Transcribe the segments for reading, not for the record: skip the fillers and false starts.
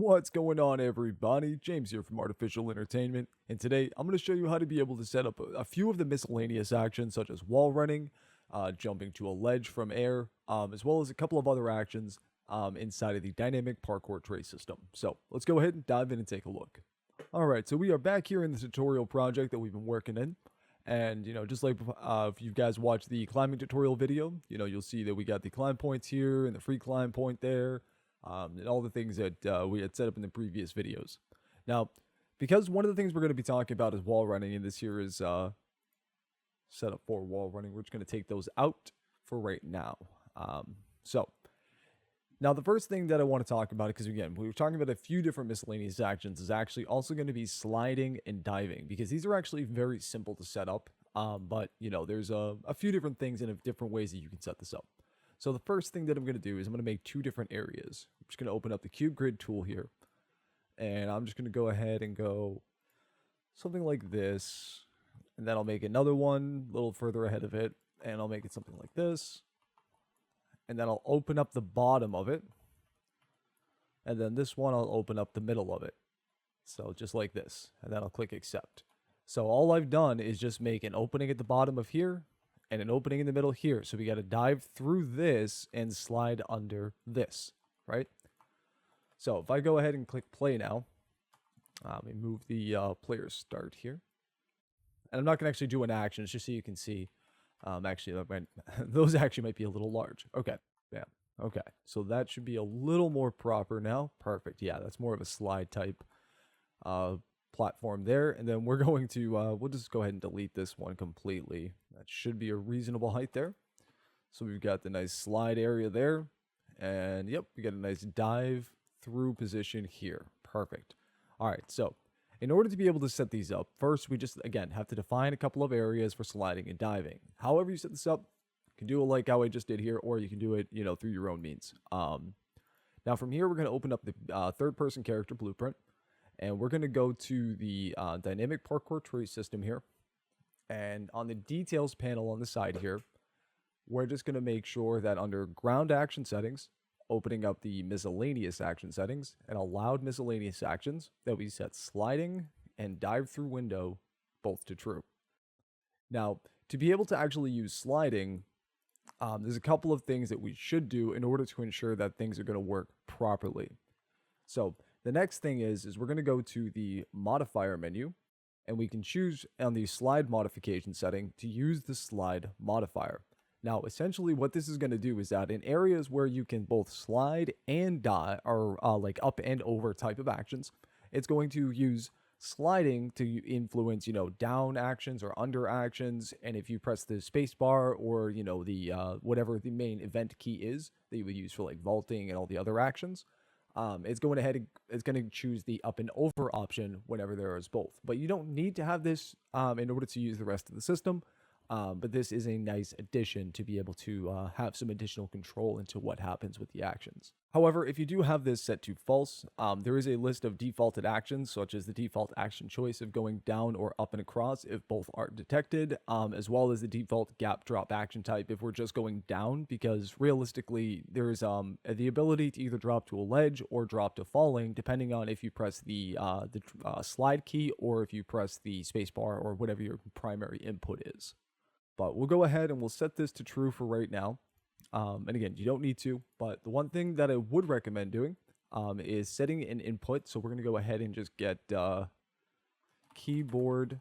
What's going on, everybody? James here from Artificial Entertainment, and today I'm going to show you how to be able to set up a few of the miscellaneous actions such as wall running, jumping to a ledge from air, as well as a couple of other actions inside of the dynamic parkour tray system. So let's go ahead and dive in and take a look. Alright, so we are back here in the tutorial project that we've been working in. And, just like if you guys watched the climbing tutorial video, you'll see that we got the climb points here and the free climb point there. And all the things that we had set up in the previous videos. Now, because one of the things we're going to be talking about is wall running, and this here is set up for wall running, we're just going to take those out for right now. Now the first thing that I want to talk about, because again, we were talking about a few different miscellaneous actions, is actually also going to be sliding and diving, because these are actually very simple to set up. But, there's a few different things and different ways that you can set this up. So the first thing that I'm going to do is I'm going to make two different areas. I'm just going to open up the cube grid tool here. And I'm just going to go ahead and go something like this. And then I'll make another one a little further ahead of it. And I'll make it something like this. And then I'll open up the bottom of it. And then this one I'll open up the middle of it. So just like this. And then I'll click accept. So all I've done is just make an opening at the bottom of here and an opening in the middle here. So we got to dive through this and slide under this, right? So if I go ahead and click play now, let me move the player start here. And I'm not going to actually do an action, it's just so you can see. Actually, those actually might be a little large. Okay, yeah, okay. So that should be a little more proper now. Perfect, yeah, that's more of a slide type platform there. And then we're going to, we'll just go ahead and delete this one completely. That should be a reasonable height there. So we've got the nice slide area there. And yep, we got a nice dive through position here. Perfect. All right, so in order to be able to set these up, first we just, again, have to define a couple of areas for sliding and diving. However you set this up, you can do it like how I just did here, or you can do it, through your own means. Now from here, we're going to open up the third-person character blueprint. And we're going to go to the dynamic parkour tree system here. And on the details panel on the side here, we're just going to make sure that under ground action settings, opening up the miscellaneous action settings and allowed miscellaneous actions, that we set sliding and dive through window both to true. Now, to be able to actually use sliding, there's a couple of things that we should do in order to ensure that things are going to work properly. So the next thing is we're going to go to the modifier menu, and we can choose on the slide modification setting to use the slide modifier. Now, essentially what this is going to do is that in areas where you can both slide and dive, or like up and over type of actions, it's going to use sliding to influence, down actions or under actions. And if you press the space bar or, the whatever the main event key is that you would use for like vaulting and all the other actions, it's going to choose the up and over option whenever there is both. But you don't need to have this in order to use the rest of the system. But this is a nice addition to be able to have some additional control into what happens with the actions. However, if you do have this set to false, there is a list of defaulted actions, such as the default action choice of going down or up and across if both are detected, as well as the default gap drop action type if we're just going down, because realistically, there is the ability to either drop to a ledge or drop to falling, depending on if you press the slide key or if you press the spacebar or whatever your primary input is. But we'll go ahead and we'll set this to true for right now. And again, you don't need to, but the one thing that I would recommend doing is setting an input. So we're going to go ahead and just get keyboard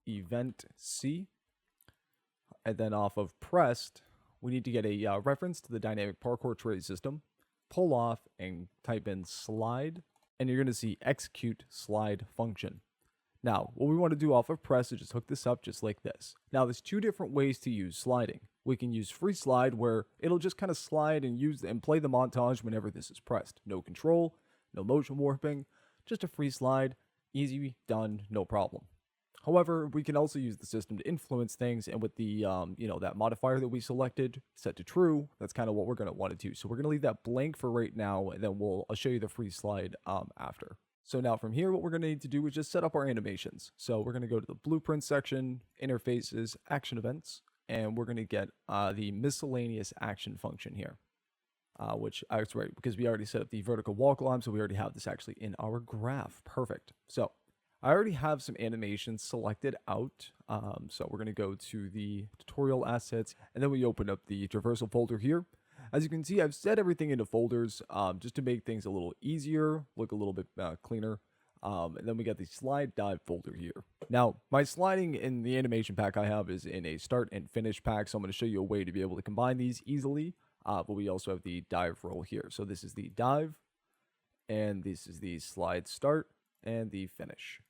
event C. And then off of pressed, we need to get a reference to the dynamic parkour tray system, pull off and type in slide, and you're going to see execute slide function. Now, what we want to do off of press is just hook this up just like this. Now, there's two different ways to use sliding. We can use free slide, where it'll just kind of slide and play the montage whenever this is pressed. No control, no motion warping, just a free slide, easy, done, no problem. However, we can also use the system to influence things, and with the, that modifier that we selected set to true, that's kind of what we're going to want to do. So we're going to leave that blank for right now, and then I'll show you the free slide after. So now from here, what we're going to need to do is just set up our animations. So we're going to go to the blueprint section, interfaces, action events, and we're going to get the miscellaneous action function here. which that's right, because we already set up the vertical wall climb, so we already have this actually in our graph. Perfect. So I already have some animations selected out. So we're going to go to the tutorial assets, and then we open up the traversal folder here. As you can see, I've set everything into folders just to make things a little easier, look a little bit cleaner. And then we got the slide dive folder here. Now, my sliding in the animation pack I have is in a start and finish pack, so I'm going to show you a way to be able to combine these easily. But we also have the dive roll here. So this is the dive, and this is the slide start and the finish.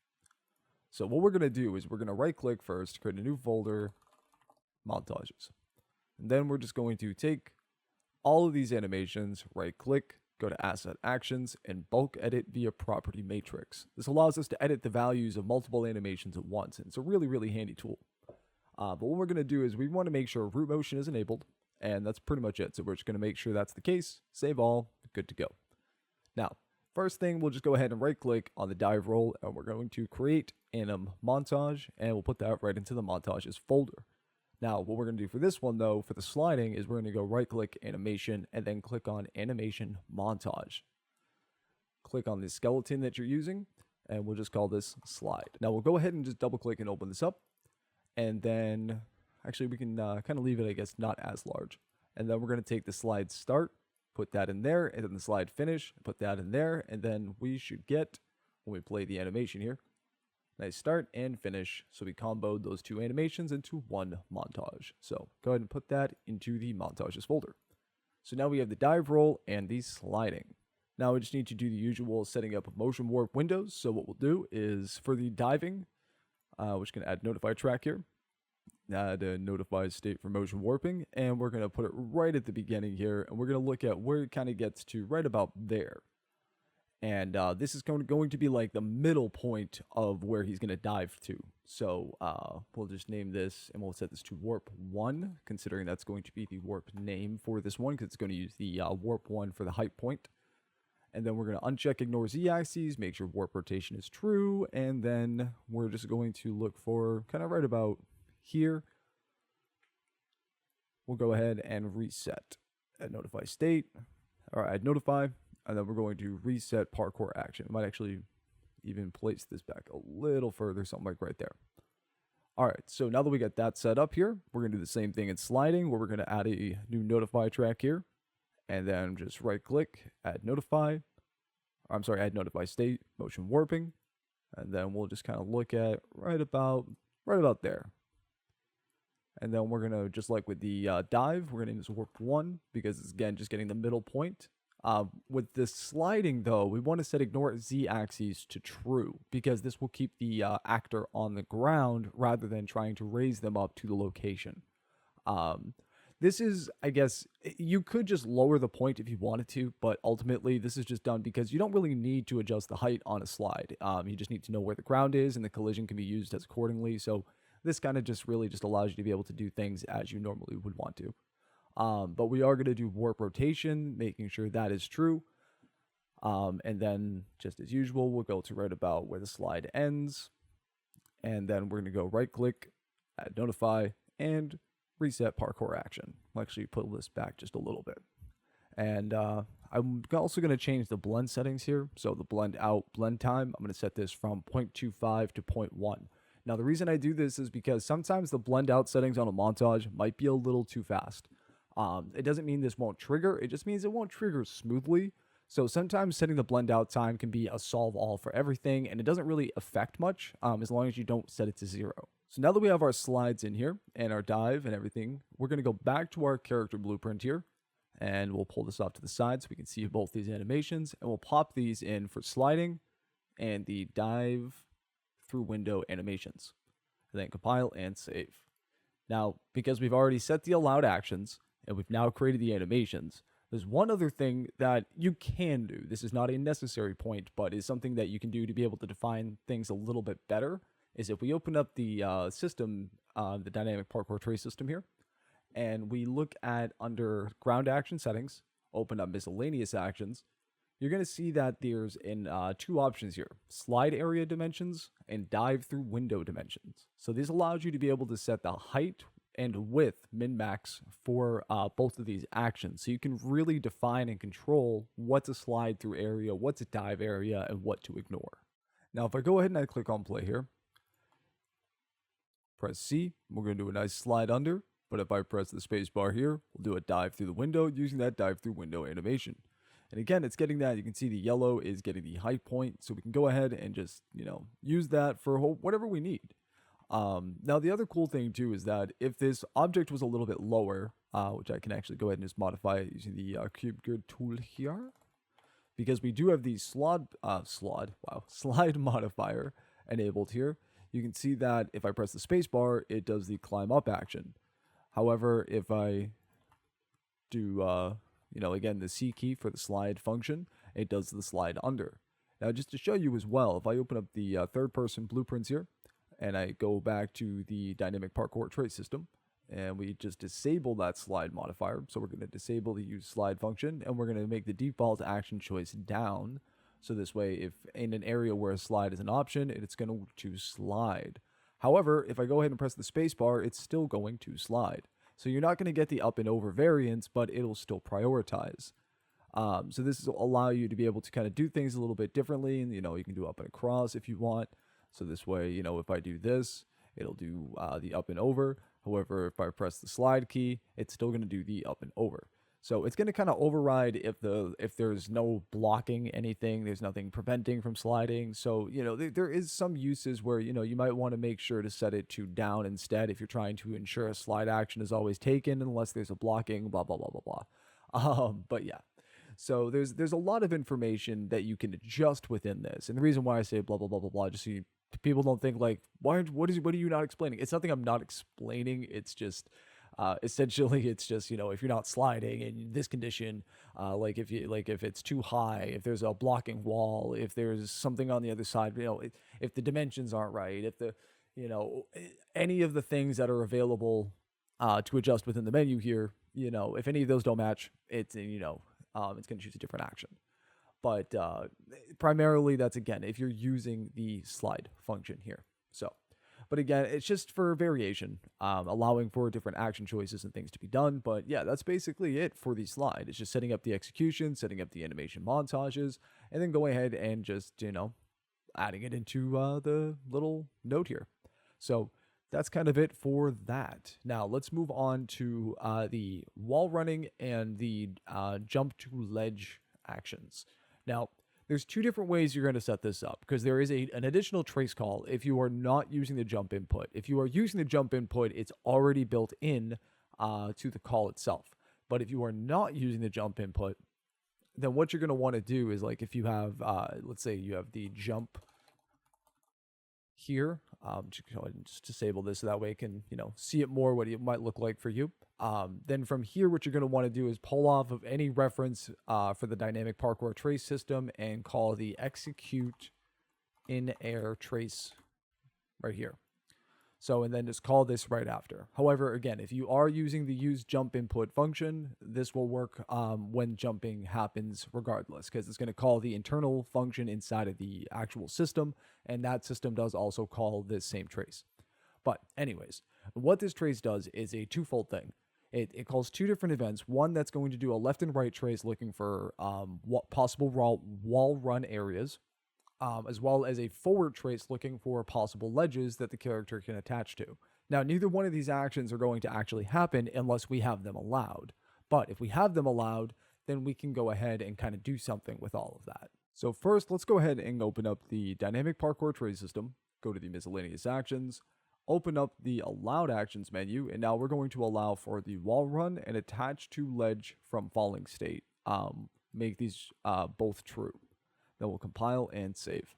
So what we're going to do is we're going to right click first, create a new folder, montages. And then we're just going to take all of these animations, right click, go to asset actions, and bulk edit via property matrix. This allows us to edit the values of multiple animations at once, and it's a really, really handy tool. But what we're going to do is we want to make sure root motion is enabled, and that's pretty much it. So we're just going to make sure that's the case, save all, good to go. Now, first thing, we'll just go ahead and right click on the dive roll, and we're going to create anim montage, and we'll put that right into the montages folder. Now, what we're going to do for this one, though, for the sliding, is we're going to go right-click animation and then click on animation montage. Click on the skeleton that you're using, and we'll just call this slide. Now, we'll go ahead and just double-click and open this up. And then, actually, we can kind of leave it, I guess, not as large. And then we're going to take the slide start, put that in there, and then the slide finish, put that in there. And then we should get, when we play the animation here, nice start and finish. So we comboed those two animations into one montage. So go ahead and put that into the montages folder. So now we have the dive roll and the sliding. Now we just need to do the usual setting up of motion warp windows. So what we'll do is for the diving, we're just going to add notify track here. Add a notify state for motion warping. And we're going to put it right at the beginning here. And we're going to look at where it kind of gets to right about there. And this is going to be like the middle point of where he's going to dive to. So we'll just name this, and we'll set this to warp 1, considering that's going to be the warp name for this one, because it's going to use the warp 1 for the height point. And then we're going to uncheck ignore z-axes, make sure warp rotation is true, and then we're just going to look for kind of right about here. We'll go ahead and reset at notify state, or add notify. And then we're going to reset parkour action. I might actually even place this back a little further, something like right there. All right, so now that we got that set up here, we're going to do the same thing in sliding, where we're going to add a new notify track here. And then just right click, add notify. Add notify state, motion warping. And then we'll just kind of look at right about there. And then we're going to, just like with the dive, we're going to name this warp 1, because it's, again, just getting the middle point. With this sliding, though, we want to set ignore z-axes to true, because this will keep the actor on the ground rather than trying to raise them up to the location. This is, I guess, you could just lower the point if you wanted to, but ultimately this is just done because you don't really need to adjust the height on a slide. You just need to know where the ground is, and the collision can be used as accordingly. So this kind of just really just allows you to be able to do things as you normally would want to. But we are going to do warp rotation, making sure that is true. And then, just as usual, we'll go to right about where the slide ends. And then we're going to go right click, add notify, and reset parkour action. I'll actually pull this back just a little bit. And I'm also going to change the blend settings here. So the blend out, blend time, I'm going to set this from 0.25 to 0.1. Now, the reason I do this is because sometimes the blend out settings on a montage might be a little too fast. It doesn't mean this won't trigger. It just means it won't trigger smoothly. So sometimes setting the blend out time can be a solve all for everything, and it doesn't really affect much as long as you don't set it to 0. So now that we have our slides in here and our dive and everything, we're going to go back to our character blueprint here, and we'll pull this off to the side so we can see both these animations, and we'll pop these in for sliding and the dive through window animations, and then compile and save. Now, because we've already set the allowed actions, and we've now created the animations, there's one other thing that you can do. This is not a necessary point, but is something that you can do to be able to define things a little bit better, is if we open up the system, the dynamic parkour trace system here, and we look at under ground action settings, open up miscellaneous actions, you're going to see that there's two options here, slide area dimensions and dive through window dimensions. So this allows you to be able to set the height and width min-max for both of these actions. So you can really define and control what's a slide through area, what's a dive area, and what to ignore. Now, if I go ahead and I click on play here, press C, we're going to do a nice slide under. But if I press the space bar here, we'll do a dive through the window using that dive through window animation. And again, it's getting that. You can see the yellow is getting the height point. So we can go ahead and just, use that for whatever we need. Now, the other cool thing too is that if this object was a little bit lower, which I can actually go ahead and just modify it using the cube grid tool here, because we do have the slide modifier enabled here. You can see that if I press the space bar, it does the climb up action. However, if I do, again, the C key for the slide function, it does the slide under. Now, just to show you as well, if I open up the third-person blueprints here, and I go back to the dynamic parkour trace system, and we just disable that slide modifier. So we're going to disable the use slide function, and we're going to make the default action choice down. So this way, if in an area where a slide is an option, it's going to slide. However, if I go ahead and press the space bar, it's still going to slide. So you're not going to get the up and over variance, but it'll still prioritize. So this will allow you to be able to kind of do things a little bit differently. And, you can do up and across if you want. So this way, if I do this, it'll do the up and over. However, if I press the slide key, it's still going to do the up and over. So it's going to kind of override if there's no blocking anything, there's nothing preventing from sliding. So, there is some uses where, you might want to make sure to set it to down instead if you're trying to ensure a slide action is always taken unless there's a blocking, blah, blah, blah, blah, blah. But yeah. So there's a lot of information that you can adjust within this. And the reason why I say blah, blah, blah, blah, blah, just so people don't think like, what are you not explaining? It's nothing I'm not explaining. It's just... essentially, it's just, if you're not sliding in this condition, if it's too high, if there's a blocking wall, if there's something on the other side, if the dimensions aren't right, if any of the things that are available to adjust within the menu here, if any of those don't match, it's going to choose a different action. But primarily, that's again if you're using the slide function here. But again, it's just for variation, allowing for different action choices and things to be done. But yeah, that's basically it for the slide. It's just setting up the execution, setting up the animation montages, and then going ahead and just, adding it into the little note here. So that's kind of it for that. Now let's move on to the wall running and the jump to ledge actions. Now, there's two different ways you're going to set this up because there is an additional trace call if you are not using the jump input. If you are using the jump input, it's already built in to the call itself. But if you are not using the jump input, then what you're going to want to do is like if you have, let's say you have the jump here, just go ahead and just disable this so that way it can, see it more what it might look like for you. Then from here, what you're going to want to do is pull off of any reference for the dynamic parkour trace system and call the execute in air trace right here. So, and then just call this right after. However, again, if you are using the use jump input function, this will work when jumping happens regardless, because it's going to call the internal function inside of the actual system, and that system does also call this same trace. But anyways, what this trace does is a twofold thing. It calls two different events. One that's going to do a left and right trace looking for possible wall run areas, as well as a forward trace looking for possible ledges that the character can attach to. Now, neither one of these actions are going to actually happen unless we have them allowed. But if we have them allowed, then we can go ahead and kind of do something with all of that. So first, let's go ahead and open up the dynamic parkour trace system, go to the miscellaneous actions, open up the allowed actions menu, and now we're going to allow for the wall run and attach to ledge from falling state. Make these both true. Then we'll compile and save.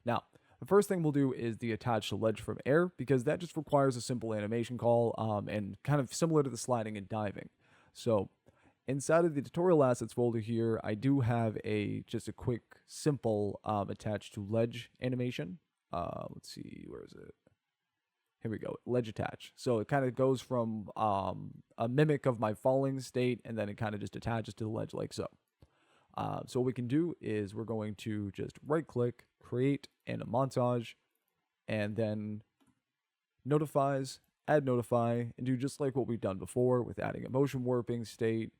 Now, the first thing we'll do is the attach to ledge from air, because that just requires a simple animation call and kind of similar to the sliding and diving. So inside of the tutorial assets folder here, I do have just a quick, simple attach to ledge animation. Let's see, where is it? Here we go, ledge attach. So it kind of goes from a mimic of my falling state, and then it kind of just attaches to the ledge like so. So what we can do is we're going to just right click, create and a montage, and then notifies add notify, and do just like what we've done before with adding a motion warping state.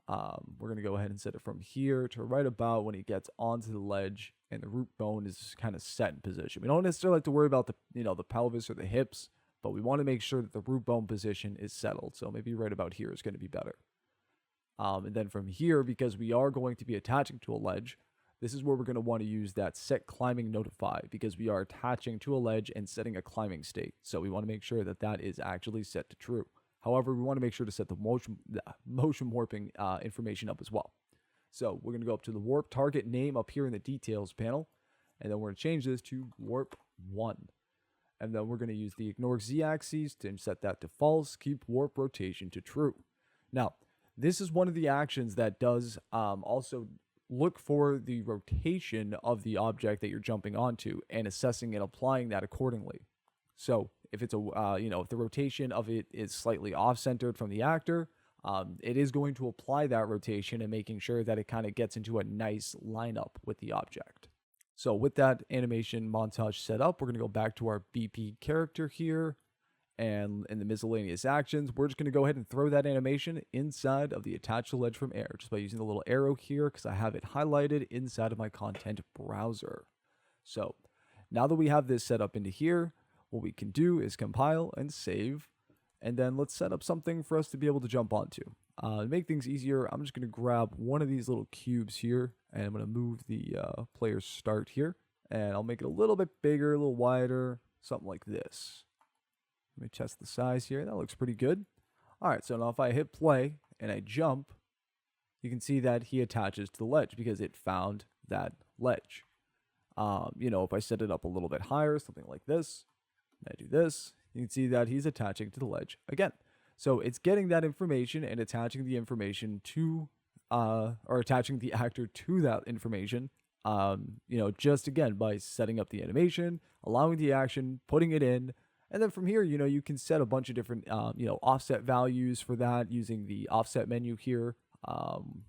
We're going to go ahead and set it from here to right about when he gets onto the ledge and the root bone is kind of set in position. We don't necessarily have to worry about the pelvis or the hips, but we want to make sure that the root bone position is settled. So maybe right about here is going to be better. And then from here, because we are going to be attaching to a ledge, this is where we're going to want to use that set climbing notify, because we are attaching to a ledge and setting a climbing state. So we want to make sure that that is actually set to true. However, we want to make sure to set the motion warping information up as well. So we're going to go up to the warp target name up here in the details panel, and then we're going to change this to warp 1. And then we're going to use the ignore z-axis to set that to false, keep warp rotation to true. Now, this is one of the actions that does also look for the rotation of the object that you're jumping onto and assessing and applying that accordingly. So if it's if the rotation of it is slightly off-centered from the actor, it is going to apply that rotation and making sure that it kind of gets into a nice lineup with the object. So with that animation montage set up, we're going to go back to our BP character here, and in the miscellaneous actions, we're just going to go ahead and throw that animation inside of the attach to ledge from air, just by using the little arrow here, because I have it highlighted inside of my content browser. So now that we have this set up into here, what we can do is compile and save, and then let's set up something for us to be able to jump onto. To make things easier, I'm just going to grab one of these little cubes here, and I'm going to move the player's start here, and I'll make it a little bit bigger, a little wider, something like this. Let me test the size here. That looks pretty good. All right, so now if I hit play and I jump, you can see that he attaches to the ledge because it found that ledge. If I set it up a little bit higher, something like this, and I do this, you can see that he's attaching to the ledge again. So it's getting that information and attaching the information to, or attaching the actor to that information, just again by setting up the animation, allowing the action, putting it in. And then from here, you can set a bunch of different, offset values for that using the offset menu here,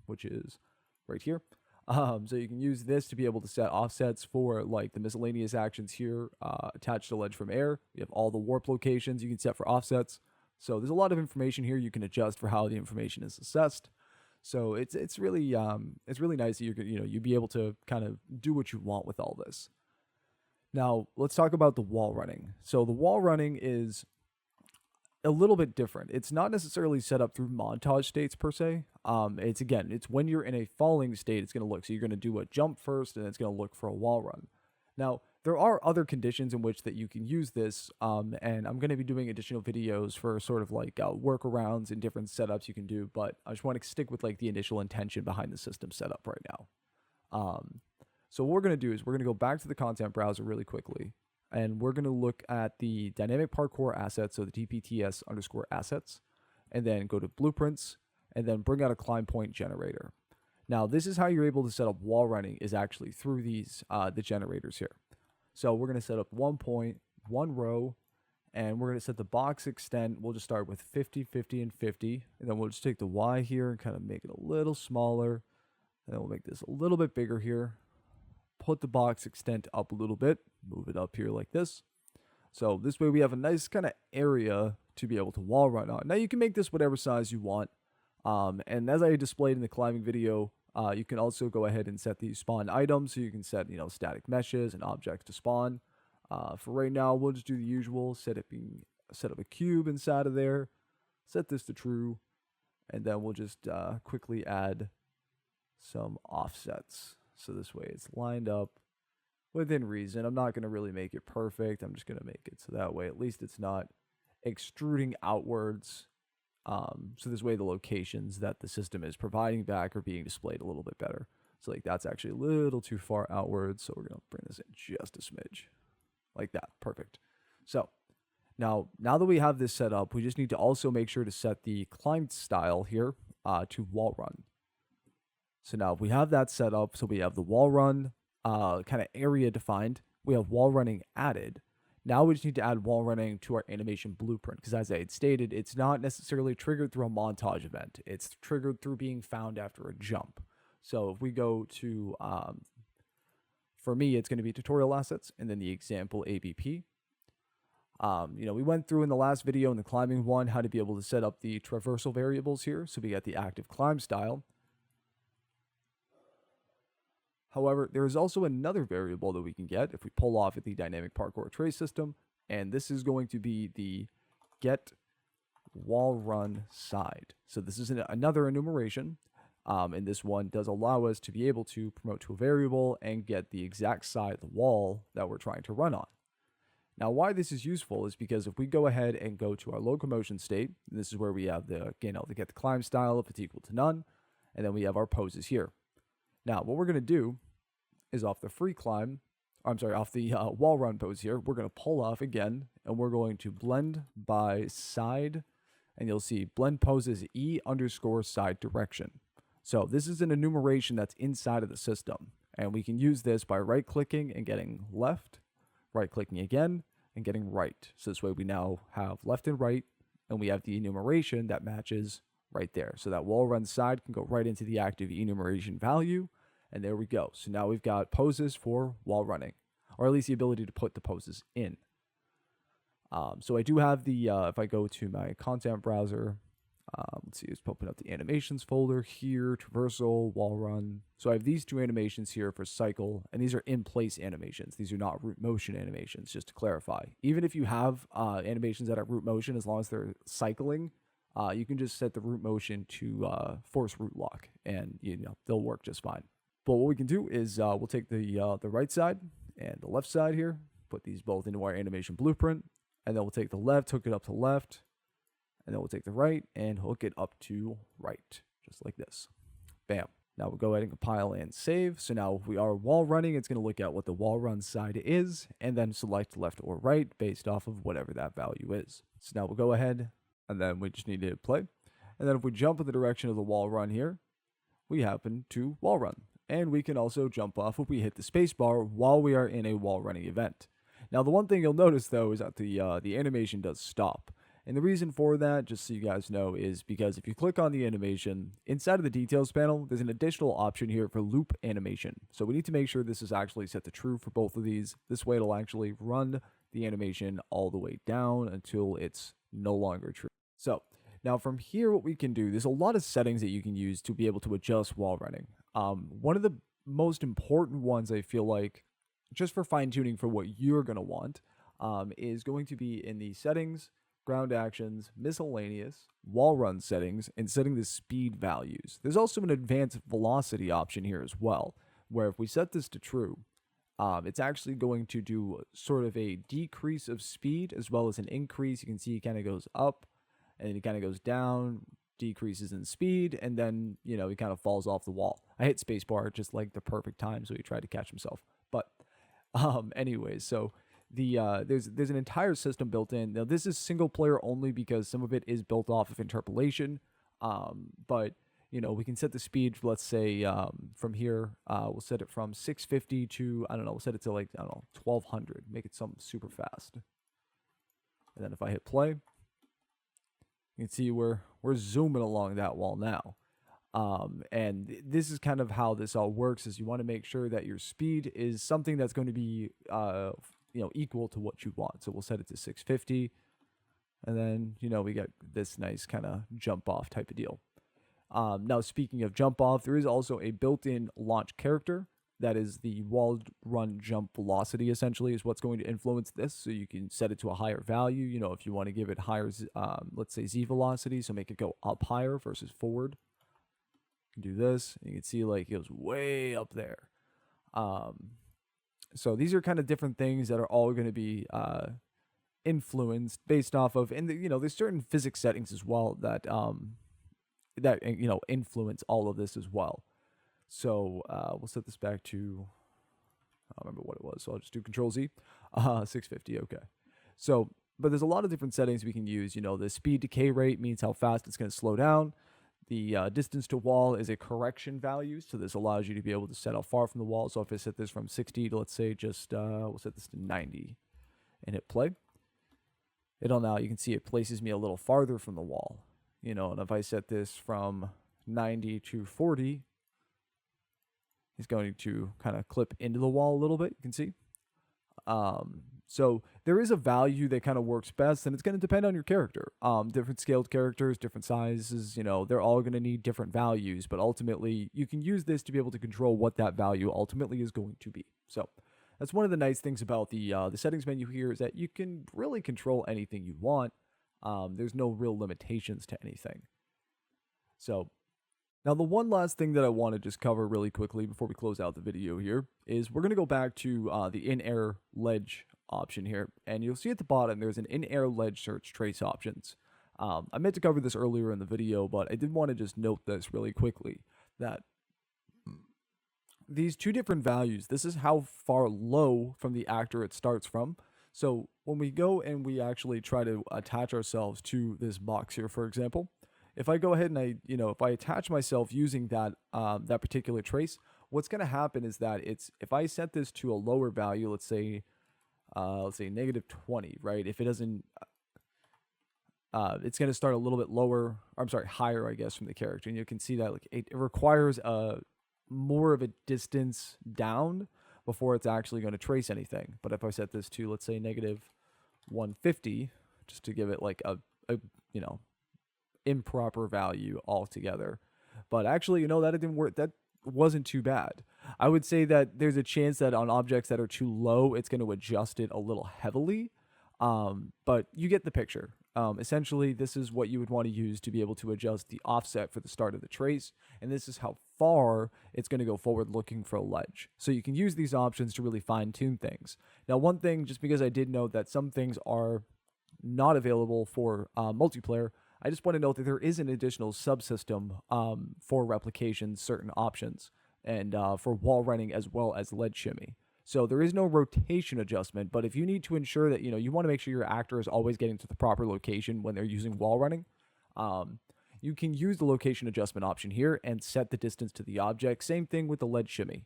which is right here. So you can use this to be able to set offsets for like the miscellaneous actions here, attached to ledge from air. You have all the warp locations you can set for offsets. So there's a lot of information here you can adjust for how the information is assessed. So it's really nice that you'd be able to kind of do what you want with all this. Now, let's talk about the wall running. So the wall running is a little bit different. It's not necessarily set up through montage states per se. It's when you're in a falling state, it's going to look. So you're going to do a jump first, and it's going to look for a wall run. Now, there are other conditions in which that you can use this, and I'm going to be doing additional videos for sort of like workarounds and different setups you can do, but I just want to stick with like the initial intention behind the system setup right now. So what we're going to do is we're going to go back to the content browser really quickly, and we're going to look at the dynamic parkour assets, so the DPTS _ assets, and then go to blueprints, and then bring out a climb point generator. Now, this is how you're able to set up wall running, is actually through these the generators here. So we're going to set up 1 point, 1 row, and we're going to set the box extent. We'll just start with 50, 50, and 50, and then we'll just take the Y here and kind of make it a little smaller, and then we'll make this a little bit bigger here. Put the box extent up a little bit, move it up here like this. So this way we have a nice kind of area to be able to wall run on. Now you can make this whatever size you want. And as I displayed in the climbing video, you can also go ahead and set these spawn items. So you can set, static meshes and objects to spawn. For right now, we'll just do the usual, set up a cube inside of there, set this to true, and then we'll just quickly add some offsets. So this way it's lined up within reason. I'm not going to really make it perfect. I'm just going to make it so that way at least it's not extruding outwards. So this way the locations that the system is providing back are being displayed a little bit better. So like that's actually a little too far outwards. So we're going to bring this in just a smidge like that. Perfect. So now that we have this set up, we just need to also make sure to set the climb style here to wall run. So now if we have that set up, so we have the wall run kind of area defined, we have wall running added. Now we just need to add wall running to our animation blueprint, because as I had stated, it's not necessarily triggered through a montage event. It's triggered through being found after a jump. So if we go to, for me, it's going to be tutorial assets and then the example ABP. We went through in the last video in the climbing one how to be able to set up the traversal variables here. So we got the active climb style. However, there is also another variable that we can get if we pull off at the dynamic parkour trace system, and this is going to be the get wall run side. So this is another enumeration, and this one does allow us to be able to promote to a variable and get the exact side of the wall that we're trying to run on. Now, why this is useful is because if we go ahead and go to our locomotion state, this is where we have the get the climb style if it's equal to none, and then we have our poses here. Now, what we're going to do is off the free climb, off the wall run pose here, we're going to pull off again, and we're going to blend by side, and you'll see blend poses E_side direction. So this is an enumeration that's inside of the system, and we can use this by right-clicking and getting left, right-clicking again, and getting right. So this way we now have left and right, and we have the enumeration that matches right there. So that wall run side can go right into the active enumeration value, and there we go. So now we've got poses for wall running, or at least the ability to put the poses in. So I do have the, if I go to my content browser, let's see, it's open up the animations folder here, traversal, wall run. So I have these two animations here for cycle, and these are in-place animations. These are not root motion animations, just to clarify. Even if you have animations that are root motion, as long as they're cycling, you can just set the root motion to force root lock, and they'll work just fine. But what we can do is we'll take the right side and the left side here, put these both into our animation blueprint, and then we'll take the left, hook it up to left, and then we'll take the right and hook it up to right, just like this. Bam. Now we'll go ahead and compile and save. So now if we are wall running, it's going to look at what the wall run side is, and then select left or right based off of whatever that value is. So now we'll go ahead, and then we just need to hit play. And then if we jump in the direction of the wall run here, we happen to wall run. And we can also jump off if we hit the space bar while we are in a wall running event. Now the one thing you'll notice though is that the animation does stop. And the reason for that, just so you guys know, is because if you click on the animation, inside of the details panel, there's an additional option here for loop animation. So we need to make sure this is actually set to true for both of these. This way it'll actually run the animation all the way down until it's no longer true. So now from here, what we can do, there's a lot of settings that you can use to be able to adjust wall running. One of the most important ones, I feel like, just for fine tuning for what you're going to want, is going to be in the settings, ground actions, miscellaneous, wall run settings, and setting the speed values. There's also an advanced velocity option here as well, where if we set this to true, it's actually going to do sort of a decrease of speed as well as an increase. You can see it kind of goes up and then it kind of goes down, decreases in speed, and then, he kind of falls off the wall. I hit spacebar just like the perfect time, so he tried to catch himself. But anyways, so there's an entire system built in. Now this is single player only because some of it is built off of interpolation. But we can set the speed, let's say from here, we'll set it from 650 to, I don't know, we'll set it to 1200, make it something super fast. And then if I hit play, you can see we're zooming along that wall now. And this is kind of how this all works, is you want to make sure that your speed is something that's going to be equal to what you want. So we'll set it to 650, and then we got this nice kind of jump off type of deal. Now speaking of jump off, there is also a built-in launch character that is the wall run jump velocity, essentially, is what's going to influence this. So you can set it to a higher value, if you want to give it higher, let's say Z velocity, so make it go up higher versus forward. You can do this, and you can see it goes way up there. So these are kind of different things that are all going to be influenced based off of, and there's certain physics settings as well that influence all of this as well. So we'll set this back to, I don't remember what it was, so I'll just do Control Z, 650, okay. So, but there's a lot of different settings we can use. The speed decay rate means how fast it's going to slow down. The distance to wall is a correction value, so this allows you to be able to set how far from the wall. So if I set this from 60 to, let's say, just, we'll set this to 90 and hit play. It'll now, you can see it places me a little farther from the wall, and if I set this from 90 to 40, it's going to kind of clip into the wall a little bit, you can see. So there is a value that kind of works best, and it's going to depend on your character. Different scaled characters, different sizes, they're all going to need different values, but ultimately you can use this to be able to control what that value ultimately is going to be. So that's one of the nice things about the settings menu here, is that you can really control anything you want. There's no real limitations to anything. So now the one last thing that I want to just cover really quickly before we close out the video here is we're going to go back to the in-air ledge option here, and you'll see at the bottom there's an in-air ledge search trace options. I meant to cover this earlier in the video, but I did want to just note this really quickly, that these two different values, this is how far low from the actor it starts from. So when we go and we actually try to attach ourselves to this box here, for example, if I go ahead and if I attach myself using that that particular trace, what's going to happen is that if I set this to a lower value, let's say -20, right? If it doesn't, it's going to start a little bit lower, or I'm sorry, higher, I guess, from the character. And you can see that it requires more of a distance down before it's actually going to trace anything. But if I set this to, let's say, -150, just to give it like a improper value altogether. But actually, that didn't work. That wasn't too bad. I would say that there's a chance that on objects that are too low, it's going to adjust it a little heavily. But you get the picture. Essentially, this is what you would want to use to be able to adjust the offset for the start of the trace. And this is how far it's going to go forward looking for a ledge. So you can use these options to really fine tune things. Now, one thing, just because I did note that some things are not available for multiplayer, I just want to note that there is an additional subsystem for replication, certain options, and for wall running as well as ledge shimmy. So there is no rotation adjustment, but if you need to ensure that, you want to make sure your actor is always getting to the proper location when they're using wall running, you can use the location adjustment option here and set the distance to the object. Same thing with the ledge shimmy.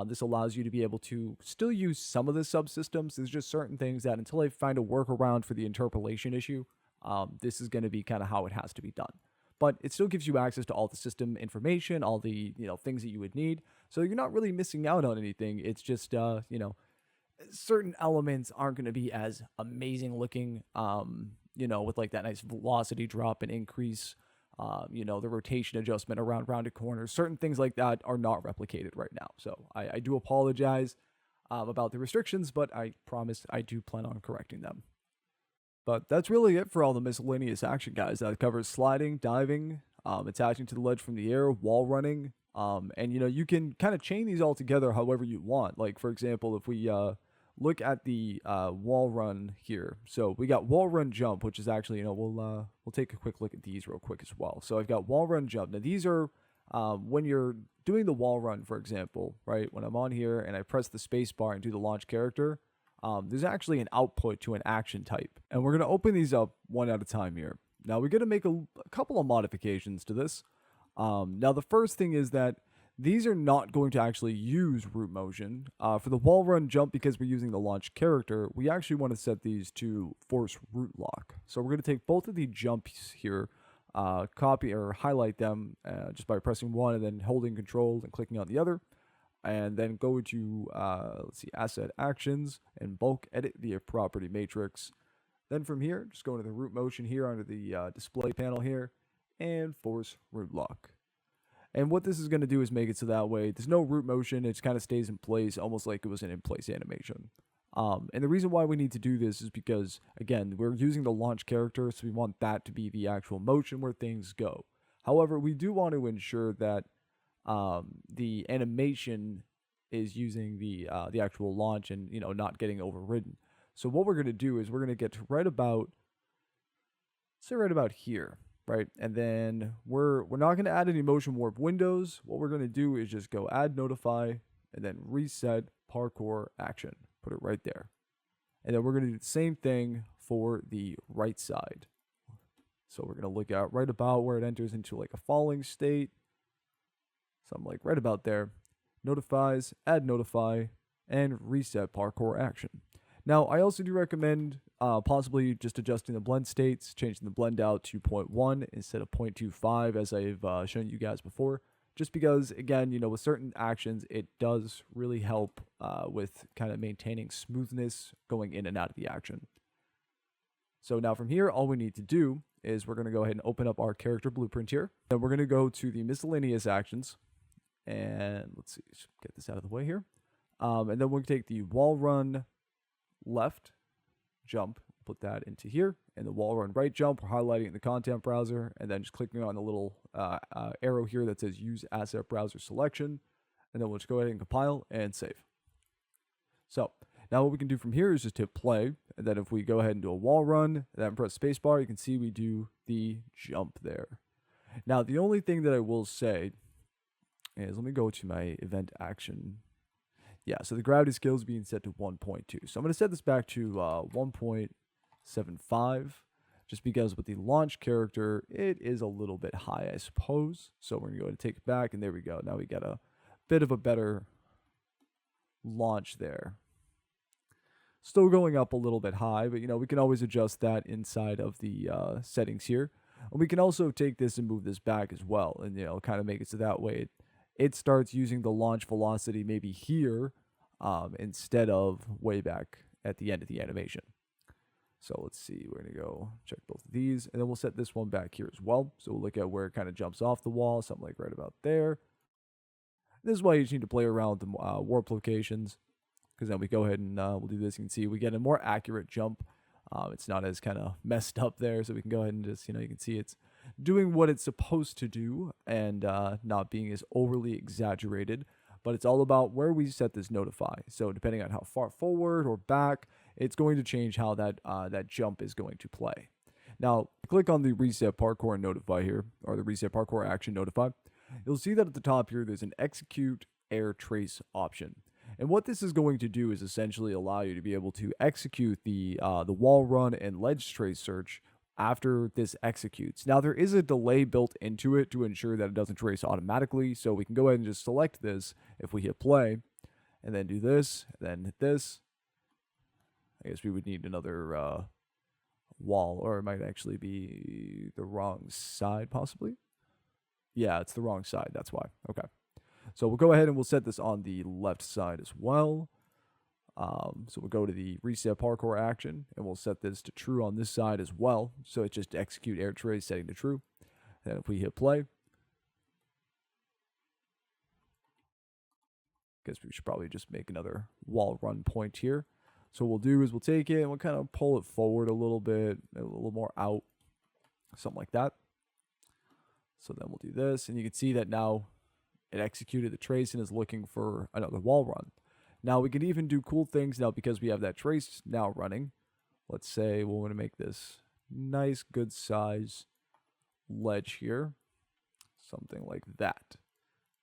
This allows you to be able to still use some of the subsystems. There's just certain things that until I find a workaround for the interpolation issue, this is going to be kind of how it has to be done. But it still gives you access to all the system information, all the things that you would need. So you're not really missing out on anything. It's just certain elements aren't going to be as amazing looking. With like that nice velocity drop and increase. The rotation adjustment around rounded corners. Certain things like that are not replicated right now. So I do apologize about the restrictions, but I promise I do plan on correcting them. But that's really it for all the miscellaneous action, guys. That covers sliding, diving, attaching to the ledge from the air, wall running, and you can kind of chain these all together however you want. Like, for example, if we look at the wall run here, so we got wall run jump, which is actually we'll take a quick look at these real quick as well. So I've got wall run jump. Now these are when you're doing the wall run, for example, right? When I'm on here and I press the space bar and do the launch character. There's actually an output to an action type. And we're going to open these up one at a time here. Now, we're going to make a couple of modifications to this. Now, the first thing is that these are not going to actually use root motion. For the wall run jump, because we're using the launch character, we actually want to set these to force root lock. So we're going to take both of the jumps here, copy or highlight them just by pressing one and then holding control and clicking on the other. And then go to, asset actions and bulk edit via property matrix. Then from here, just go into the root motion here under the display panel here and force root lock. And what this is going to do is make it so that way there's no root motion. It kind of stays in place almost like it was an in-place animation. And the reason why we need to do this is because, again, we're using the launch character, so we want that to be the actual motion where things go. However, we do want to ensure that the animation is using the actual launch and not getting overridden. So what we're going to do is we're going to get to right about here, right? And then we're not going to add any motion warp windows. What we're going to do is just go add notify and then reset parkour action. Put it right there. And then we're going to do the same thing for the right side. So we're going to look at right about where it enters into like a falling state. Something like right about there. Notifies, add notify, and reset parkour action. Now, I also do recommend possibly just adjusting the blend states, changing the blend out to 0.1 instead of 0.25 as I've shown you guys before. just because, again, with certain actions, it does really help with kind of maintaining smoothness going in and out of the action. So now from here, all we need to do is we're going to go ahead and open up our character blueprint here. Then we're going to go to the miscellaneous actions. And let's see, get this out of the way here. And then we'll take the wall run left jump, put that into here, and the wall run right jump, we're highlighting it in the content browser, and then just clicking on the little arrow here that says use asset browser selection, and then we'll just go ahead and compile and save. So now what we can do from here is just hit play, and then if we go ahead and do a wall run, and then press spacebar, you can see we do the jump there. Now the only thing that I will say is, let me go to my event action. Yeah, so the gravity scale is being set to 1.2. So I'm going to set this back to 1.75, just because with the launch character, it is a little bit high, I suppose. So we're going to go ahead and take it back, and there we go. Now we got a bit of a better launch there. Still going up a little bit high, but we can always adjust that inside of the settings here. And we can also take this and move this back as well, and kind of make it so that way it starts using the launch velocity maybe here instead of way back at the end of the animation. So let's see, we're going to go check both of these, and then we'll set this one back here as well. So we'll look at where it kind of jumps off the wall, something like right about there. This is why you just need to play around with the warp locations, because then we go ahead and we'll do this. You can see we get a more accurate jump. It's not as kind of messed up there, so we can go ahead and just, you can see it's doing what it's supposed to do and not being as overly exaggerated. But it's all about where we set this notify. So depending on how far forward or back, it's going to change how that jump is going to play. Now, click on the reset parkour and notify here, or the reset parkour action notify. You'll see that at the top here, there's an execute air trace option. And what this is going to do is essentially allow you to be able to execute the wall run and ledge trace search after this executes. Now, there is a delay built into it to ensure that it doesn't trace automatically, so we can go ahead and just select this if we hit play, and then do this, and then hit this. I guess we would need another wall, or it might actually be the wrong side, possibly. Yeah, it's the wrong side, that's why. Okay. So we'll go ahead and we'll set this on the left side as well. So we'll go to the reset parkour action, and we'll set this to true on this side as well. So it's just execute air trace setting to true. And if we hit play, guess we should probably just make another wall run point here. So what we'll do is we'll take it and we'll kind of pull it forward a little bit, a little more out, something like that. So then we'll do this, and you can see that now it executed the trace and is looking for another wall run. Now we can even do cool things now because we have that trace now running. Let's say we're going to make this nice, good size ledge here. Something like that.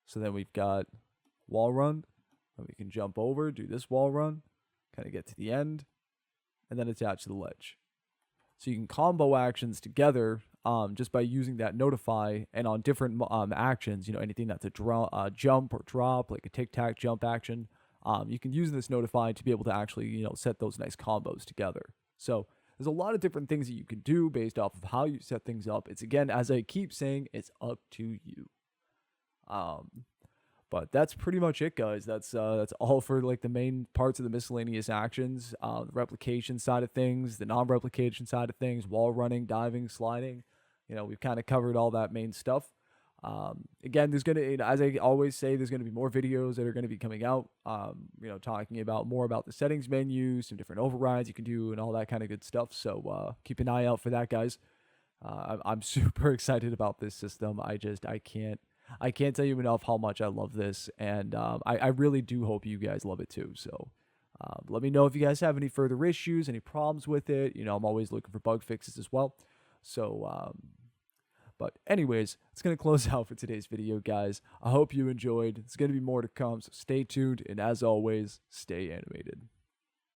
So then we've got wall run, and we can jump over, do this wall run, kind of get to the end, and then attach to the ledge. So you can combo actions together just by using that notify, and on different actions, anything that's a jump or drop, like a tic-tac jump action, you can use this notify to be able to actually, set those nice combos together. So there's a lot of different things that you can do based off of how you set things up. It's, again, as I keep saying, it's up to you. But that's pretty much it, guys. That's all for like the main parts of the miscellaneous actions, the replication side of things, the non-replication side of things, wall running, diving, sliding. We've kind of covered all that main stuff. Again, there's gonna, as I always say, there's gonna be more videos that are gonna be coming out. Talking about more about the settings menu, some different overrides you can do, and all that kind of good stuff. So keep an eye out for that, guys. I'm super excited about this system. I can't tell you enough how much I love this, and I really do hope you guys love it too. So let me know if you guys have any further issues, any problems with it. I'm always looking for bug fixes as well. So, but anyways, it's going to close out for today's video, guys. I hope you enjoyed. There's going to be more to come, so stay tuned, and as always, stay animated.